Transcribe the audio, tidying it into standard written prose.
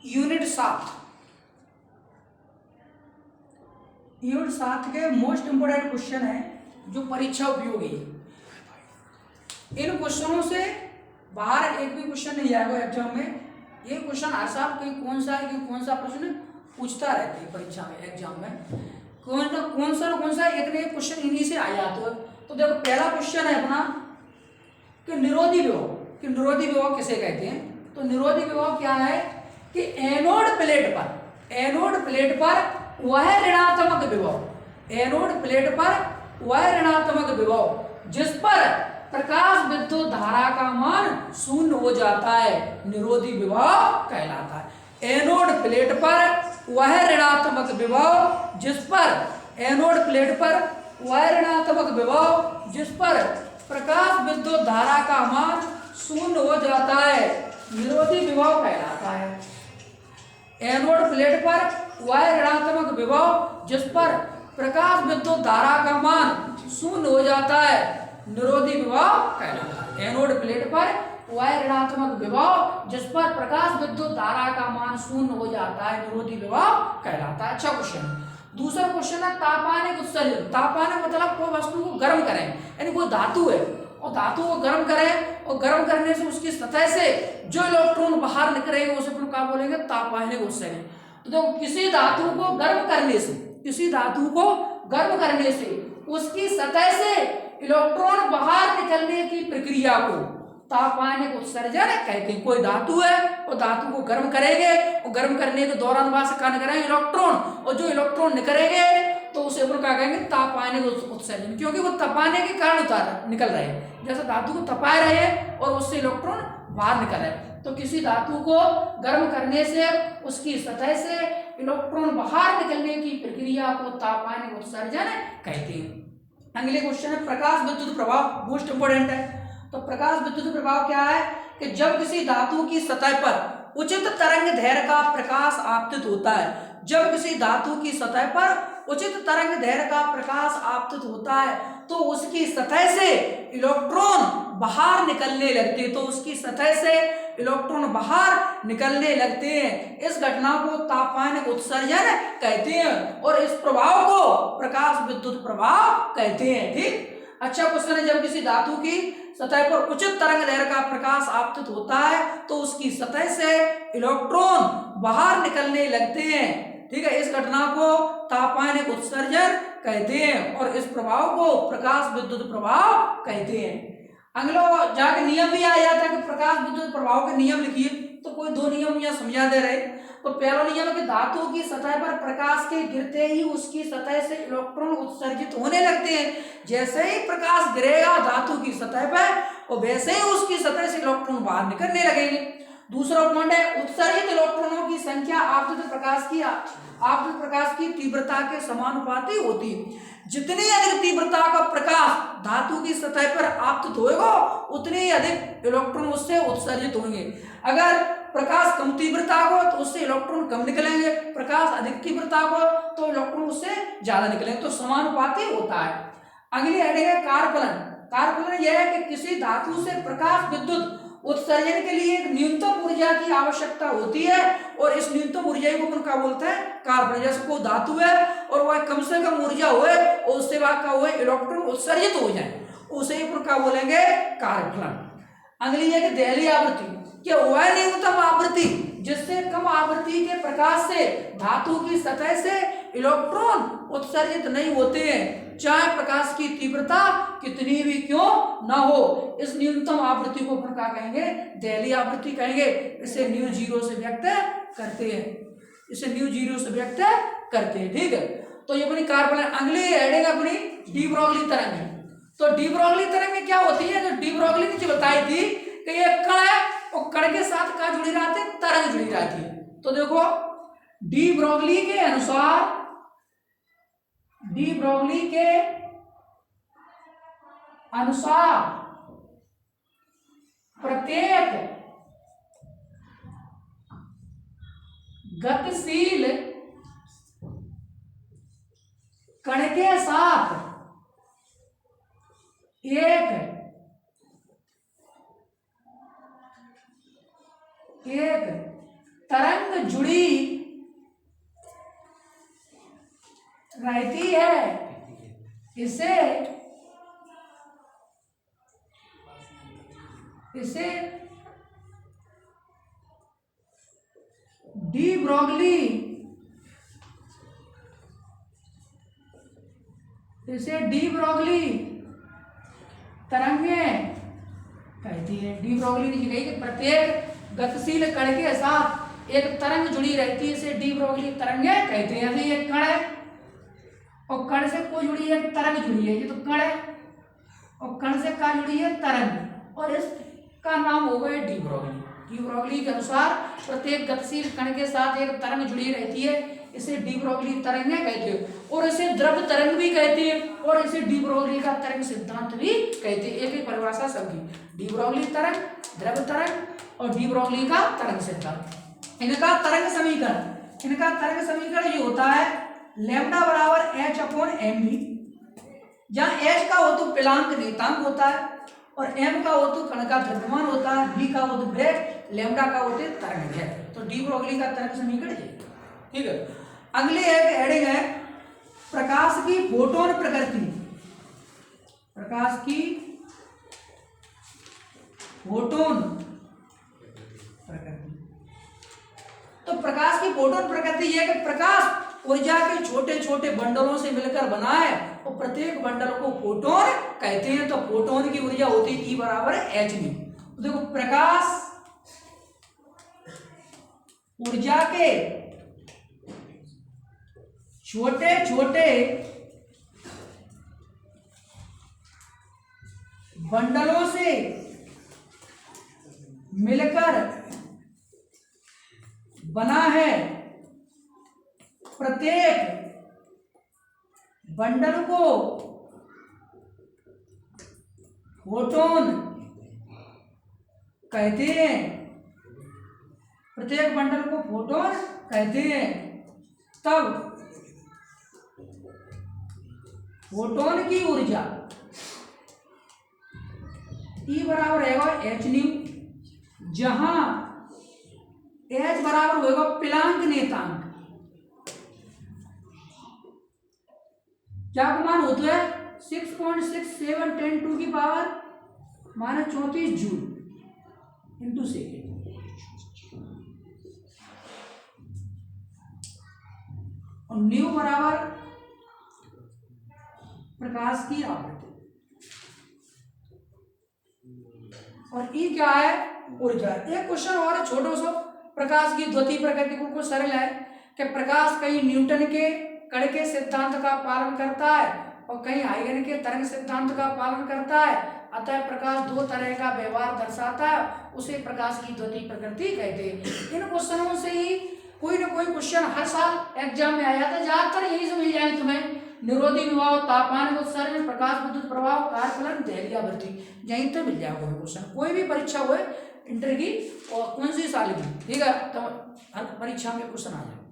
Unit 7 के most important question है जो परीक्षा उपयोगी है। इन क्वेश्चनों से बाहर एक भी क्वेश्चन नहीं आएगा एग्जाम में। ये क्वेश्चन हर साल कहीं कौन सा है कि कौन सा प्रश्न पूछता रहता है परीक्षा में, एग्जाम में कौन सा एक न एक क्वेश्चन इन्हीं से आ जाता है। तो देखो पहला क्वेश्चन है अपना कि निरोधी विभव किसे कहते हैं। तो निरोधी विभव क्या है कि एनोड प्लेट पर वह ऋणात्मक विभव जिस पर प्रकाश विद्युत धारा का मान शून्य हो जाता है निरोधी विभव कहलाता है। एनोड प्लेट पर वह ऋणात्मक विभव जिस पर प्रकाश विद्युत धारा का मान शून्य हो जाता है निरोधी विभव कहलाता है। एनोड प्लेट पर वह ऋणात्मक विभव जिस पर प्रकाश विद्युत धारा का मान शून्य हो जाता है निरोधी विभव कहलाता है। एनोड प्लेट पर वह ऋणात्मक विभव जिस पर प्रकाश विद्युत धारा का मान शून्य हो जाता है निरोधी विभव कहलाता है। अच्छा क्वेश्चन। दूसरा क्वेश्चन है तापानिक उत्सर्जन। तापानिक मतलब कोई वस्तु को गर्म करें, यानी कोई धातु है और धातु को गर्म करें और गर्म करने से उसकी सतह से जो इलेक्ट्रॉन बाहर निकलेंगे उसे अपन क्या बोलेंगे, तापानिक उत्सर्जन। तो देखो किसी धातु को गर्म करने से उसकी सतह से इलेक्ट्रॉन बाहर निकलने की प्रक्रिया को तापानिक उत्सर्जन कहते हैं। कोई धातु है और धातु को गर्म करेंगे और गर्म करने के दौरान वहां से क्या निकलेंगे, इलेक्ट्रॉन, और जो इलेक्ट्रॉन निकलेंगे तो उसे अपन क्या कहेंगे, तापानिक उत्सर्जन, क्योंकि वो तपाने के कारण निकल रहे हैं। जैसे धातु को तपाए रहे हैं और उससे इलेक्ट्रॉन बाहर निकल रहे हैं। तो किसी धातु को गर्म करने से उसकी सतह से इलेक्ट्रॉन बाहर निकलने की प्रक्रिया को तापानिक उत्सर्जन कहते हैं। अगले क्वेश्चन है प्रकाश विद्युत प्रभाव, मोस्ट इंपोर्टेंट है। तो प्रकाश विद्युत प्रभाव क्या है कि जब किसी धातु की सतह पर उचित तरंग दैर्घ्य का प्रकाश आपतित होता है, जब किसी धातु की सतह पर उचित तरंग दैर्घ्य का प्रकाश आपतित होता है तो उसकी सतह से इलेक्ट्रॉन बाहर निकलने लगते हैं। इस घटना को तापानिक उत्सर्जन कहते हैं और इस प्रभाव को प्रकाश विद्युत प्रभाव कहते हैं। ठीक। अच्छा क्वेश्चन है, जब किसी धातु की सतह पर उचित तरंग दैर्घ्य का प्रकाश आपतित होता है तो उसकी सतह से इलेक्ट्रॉन बाहर निकलने लगते हैं। ठीक है। इस घटना को तापानिक उत्सर्जन कहते हैं और इस प्रभाव को प्रकाश विद्युत प्रभाव कहते हैं। अगला जाके नियम भी आ जाता है कि प्रकाश विद्युत प्रभाव के नियम लिखिए। तो कोई दो नियम यहाँ समझा दे रहे। तो पहला नियम है कि धातु की सतह पर प्रकाश के गिरते ही उसकी सतह से इलेक्ट्रॉन उत्सर्जित होने लगते हैं। जैसे ही प्रकाश गिरेगा धातु की सतह पर और वैसे ही उसकी सतह से इलेक्ट्रॉन बाहर निकलने लगेंगे। दूसरा पॉइंट है उत्सर्जित इलेक्ट्रॉनों की संख्या आपतित प्रकाश की तीव्रता के समानुपाती होती है। जितनी अधिक तीव्रता का प्रकाश धातु की सतह पर आपतित होगा उतनी ही अधिक इलेक्ट्रॉन उससे उत्सर्जित होंगे। अगर प्रकाश कम तीव्रता को तो उससे इलेक्ट्रॉन कम निकलेंगे, प्रकाश अधिक तीव्रता को तो इलेक्ट्रॉन उससे ज्यादा निकलेंगे। तो समानुपाती होता है। अगली हेडिंग है कारफलन। कारफलन यह है कि किसी धातु से प्रकाश विद्युत उत्सर्जन के लिए एक न्यूनतम ऊर्जा की आवश्यकता होती है और इस न्यूनतम ऊर्जा को अपन क्या बोलते हैं, कारफलन। जैसे कोई धातु है और वह कम से कम ऊर्जा हुए और उससे बाद का हुए इलेक्ट्रॉन उत्सर्जित हो जाए उसे अपन क्या बोलेंगे, कारफलन। अगली है कि दहलीय आवृत्ति, कि वह न्यूनतम आवृत्ति जिससे कम आवृत्ति के प्रकाश से धातु की सतह से इलेक्ट्रॉन उत्सर्जित नहीं होते हैं, चाहे प्रकाश की तीव्रता कितनी भी क्यों ना हो। इस न्यूनतम आवृत्ति को अपन क्या कहेंगे, दहलीय आवृत्ति कहेंगे। इसे न्यू जीरो से व्यक्त करते हैं। ठीक है। तो ये अपनी कारफलन। अगली हेडिंग अपनी डी ब्रोगली तरंग है। तो डी ब्रोगली तरंग क्या होती है, जो डी ब्रोगली ने जो बताई थी कि ये कण है और कण के साथ क्या जुड़ी रहती है, तरंग जुड़ी रहती है। तो देखो डी ब्रोगली के अनुसार प्रत्येक गतिशील कण के साथ एक तरंग जुड़ी रहती है इसे डी ब्रोगली तरंगे कहती है। डी ब्रोगली लिखी गई कि प्रत्येक गतिशील कण के साथ एक तरंग जुड़ी रहती है, इसे डी ब्रोगली तरंगे कहते हैं। यदि एक कण है और कण से कोई जुड़ी है, तरंग जुड़ी है, ये तो कण है और कण से क्या जुड़ी है, तरंग, और इसका नाम हो गया डी ब्रोगली। डी ब्रोगली के अनुसार प्रत्येक गतिशील कण के साथ एक तरंग जुड़ी रहती है, इसे डी ब्रोगली तरंगे कहते हैं। और इसे द्रव तरंग भी कहते हैं और इसे डी ब्रोगली का तरंग सिद्धांत भी कहते हैं। एक ही परिभाषा सबकी, डी ब्रोगली तरंग, द्रव तरंग और डी ब्रोगली का तरंग सिद्धांत। इनका तरंग समीकरण ये होता है लैम्डा बराबर एच अपॉन एम बी, जहाँ एच का हो तो पिलांक नियतांक होता है और एम का हो तो कण का द्रव्यमान होता है, बी का हो तो वेग, लैम्डा का होते तरंग है। तो डी ब्रोगली का तरंग समीकरण ये, ठीक है। अगली एक हेडिंग है प्रकाश की फोटोन प्रकृति। प्रकाश की फोटोन प्रकृति। तो प्रकाश की फोटोन प्रकृति यह कि प्रकाश ऊर्जा के छोटे छोटे बंडलों से मिलकर बना है और प्रत्येक बंडल को फोटोन कहते हैं। तो फोटोन की ऊर्जा होती है E बराबर एच न्यू। देखो प्रकाश ऊर्जा के छोटे छोटे बंडलों से मिलकर बना है, प्रत्येक बंडल को फोटोन कहते हैं। प्रत्येक बंडल को फोटोन कहते हैं। तब फोटोन की ऊर्जा E बराबर रहेगा एच न्यू, जहां H बराबर होगा पिलांक नियतांक। क्या मान होता है 6.67 टू की पावर -34 जूल इंटू सेकेंड। और न्यू बराबर प्रकाश की आवृत्ति और ई क्या है, ऊर्जा। एक क्वेश्चन और छोटो सो, प्रकाश की द्वितीय प्रकृति को कुछ सरल है कि प्रकाश कहीं न्यूटन के कण के सिद्धांत का पालन करता है और कहीं हाइगन के तरंग सिद्धांत का पालन करता है। अतः प्रकाश दो तरह का व्यवहार दर्शाता है, उसे प्रकाश की द्वितीय प्रकृति कहते हैं। इन क्वेश्चनों से ही कोई ना कोई क्वेश्चन हर साल एग्जाम में आया था। ज्यादातर यही से मिल जाए तुम्हें, निरोधी विभव, तापमान उत्सर्जन, प्रकाश विद्युत प्रभाव, कार्यफलन, दहलीय आवृत्ति, यहीं तो मिल जाएगा क्वेश्चन। कोई भी परीक्षा हुए इंटर की और कौन सी साल की, ठीक है, तो हर परीक्षा में क्वेश्चन आ जाए।